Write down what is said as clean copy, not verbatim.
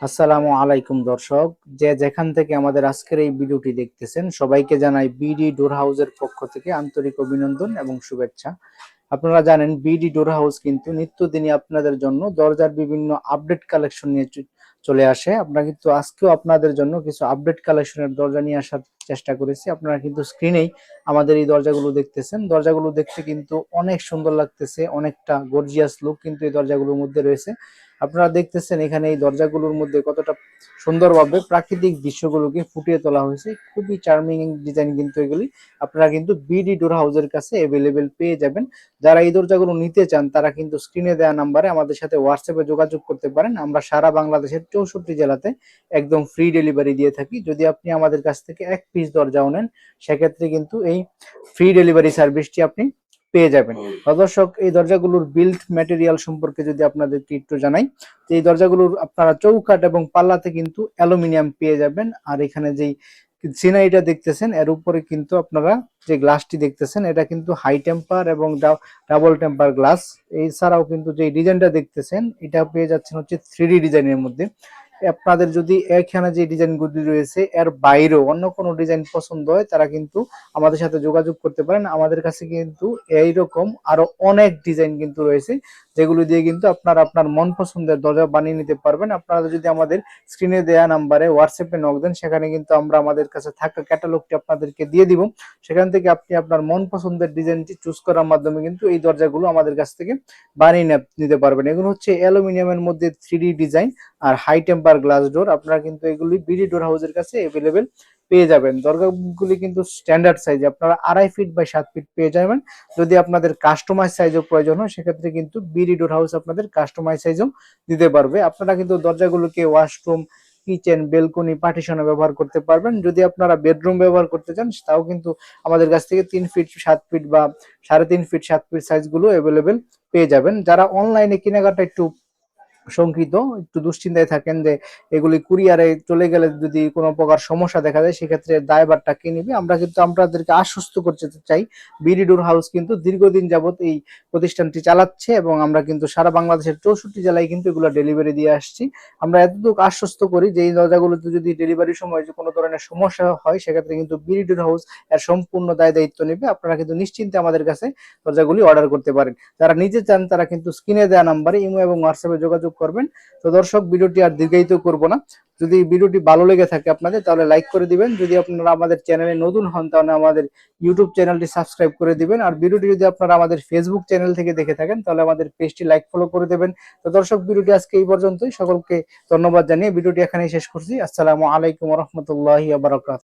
আসসালামু আলাইকুম দর্শক, যে যেখান থেকে আমাদের আজকের এই ভিডিওটি দেখতেছেন সবাইকে জানাই বিডি ডোর হাউসের পক্ষ থেকে আন্তরিক অভিনন্দন এবং শুভেচ্ছা। আপনারা জানেন বিডি ডোর হাউস কিন্তু নিত্যদিনই আপনাদের জন্য দরজার বিভিন্ন আপডেট কালেকশন নিয়ে চলে আসে। আমরা কিন্তু আজকেও আপনাদের জন্য কিছু আপডেট কালেকশনের দরজা নিয়ে আসার চেষ্টা করেছি। আপনারা কিন্তু স্ক্রিনেই আমাদের এই দরজাগুলো দেখতেছেন। দরজাগুলো দেখতে কিন্তু অনেক সুন্দর লাগতেছে, অনেকটা গর্জিয়াস লুক কিন্তু এই দরজাগুলোর মধ্যে রয়েছে। আপনারা দেখতেছেন এখানে এই দরজাগুলোর মধ্যে কতটা সুন্দরভাবে প্রাকৃতিক দৃশ্যগুলোকে ফুটিয়ে তোলা হয়েছে। খুবই চার্মিং ডিজাইন কিন্তু এগুলি আপনারা কিন্তু বিডি ডোর হাউসের কাছে অ্যাভেলেবেল পেয়ে যাবেন। যারা এই দরজাগুলো নিতে চান তারা কিন্তু স্ক্রিনে দেওয়া নাম্বারে আমাদের সাথে হোয়াটসঅ্যাপে যোগাযোগ করতে পারেন। আমরা সারা বাংলাদেশের 64 জেলাতে একদম ফ্রি ডেলিভারি দিয়ে থাকি। যদি আপনি আমাদের কাছ থেকে এক পিস দরজাও নেন সেক্ষেত্রে কিন্তু এই ফ্রি ডেলিভারি সার্ভিসটি আপনি পেয়ে যাবেন। দর্শক, এই দরজাগুলোর বিল্ড ম্যাটেরিয়াল সম্পর্কে যদি আপনাদেরকে একটু জানাই, তো এই দরজাগুলোর আপনারা চৌকাঠ এবং পাল্লাতে কিন্তু অ্যালুমিনিয়াম পেয়ে যাবেন। আর এখানে যেই সিনারিটা দেখতেছেন এর উপরে কিন্তু আপনারা যে গ্লাসটি দেখতেছেন এটা কিন্তু হাই টেম্পার এবং ডাবল টেম্পার গ্লাস। এছাড়াও কিন্তু যে ডিজাইনটা দেখতেছেন এটা পেয়ে যাচ্ছেন হচ্ছে 3D ডিজাইনের মধ্যে। আপনাদের যদি এখানে যে ডিজাইনগুলি রয়েছে এর বাইরেও অন্য কোনো ডিজাইন পছন্দ হয় তারা কিন্তু আমাদের সাথে যোগাযোগ করতে পারেন। আমাদের কাছে কিন্তু এইরকম আরো অনেক ডিজাইন কিন্তু রয়েছে যেগুলো দিয়ে কিন্তু আপনারা আপনার মন পছন্দের দরজা বানিয়ে নিতে পারবেন। আপনারা যদি আমাদের স্ক্রিনে দেওয়া নাম্বারে হোয়াটসঅ্যাপে নক দেন সেখানে কিন্তু আমরা আমাদের কাছে থাকা ক্যাটালগটি আপনাদেরকে দিয়ে দিব। সেখান থেকে আপনি আপনার মন পছন্দের ডিজাইনটি চুজ করার মাধ্যমে কিন্তু এই দরজাগুলো আমাদের কাছ থেকে বানিয়ে নিতে পারবেন। এগুলো হচ্ছে অ্যালুমিনিয়ামের মধ্যে 3D ডিজাইন আর হাই টেম্পার গ্লাস ডোর। আপনারা কিন্তু এগুলি বিডি ডোর হাউসের কাছে অ্যাভেলেবেল পেয়ে যাবেন। দরজাগুলি কিন্তু স্ট্যান্ডার্ড সাইজে আপনারা 2.5 ফিট বাই 7 ফিট পেয়ে যাবেন। যদি আপনাদের কাস্টমাইজ সাইজও প্রয়োজন হয় সেক্ষেত্রে কিন্তু বিডি ডোর হাউস আপনাদের কাস্টমাইজ সাইজও দিতে পারবে। আপনারা কিন্তু দরজাগুলোকে ওয়াশরুম, কিচেন, বেলকনি, পার্টিশনে ব্যবহার করতে পারবেন। যদি আপনারা বেডরুম ব্যবহার করতে চান তাও কিন্তু আমাদের কাছ থেকে 3 ফিট 7 ফিট বা 3.5 ফিট 7 ফিট সাইজগুলো অ্যাভেলেবেল পেয়ে যাবেন। যারা অনলাইনে কেনাকাটা একটু শঙ্কিত, একটু দুশ্চিন্তায় থাকেন যে এগুলি কুরিয়ারে চলে গেলে যদি কোনো প্রকার সমস্যা দেখা যায় সেক্ষেত্রে দায়ভারটা কে নিবে, আমরা কিন্তু আপনাদেরকে আশ্বস্ত করতে চাই বিডি ডোর হাউস কিন্তু দীর্ঘদিন যাবত এই প্রতিষ্ঠানটি চালাচ্ছে এবং আমরা কিন্তু সারা বাংলাদেশের 64 জেলায় কিন্তু এগুলো ডেলিভারি দিয়ে আসছি। আমরা এতটুকু আশ্বস্ত করি যে এই দরজাগুলোতে যদি ডেলিভারির সময় যে কোনো ধরনের সমস্যা হয় সেক্ষেত্রে কিন্তু বিডি ডোর হাউস এর সম্পূর্ণ দায়িত্ব নেবে। আপনারা কিন্তু নিশ্চিন্তে আমাদের কাছে দরজাগুলি অর্ডার করতে পারেন। যারা নিতে চান তারা কিন্তু স্ক্রিনে দেওয়া নাম্বারে ইমো এবং হোয়াটসঅ্যাপে যোগাযোগ করবেন। তো দর্শক, ভিডিওটি আর দীর্ঘায়িত করব না। যদি ভিডিওটি ভালো লেগে থাকে আপনাদের তাহলে লাইক করে দিবেন। যদি আপনারা আমাদের চ্যানেলে নতুন হন তাহলে আমাদের ইউটিউব চ্যানেলটি সাবস্ক্রাইব করে দিবেন। আর ভিডিওটি যদি আপনারা আমাদের ফেসবুক চ্যানেল থেকে দেখে থাকেন তাহলে আমাদের পেজটি লাইক ফলো করে দেবেন। তো দর্শক, ভিডিওটি আজকে এই পর্যন্তই। সকলকে ধন্যবাদ জানিয়ে ভিডিওটি এখানেই শেষ করছি। আসসালামু আলাইকুম ওয়া রাহমাতুল্লাহি ওয়া বারাকাতুহু।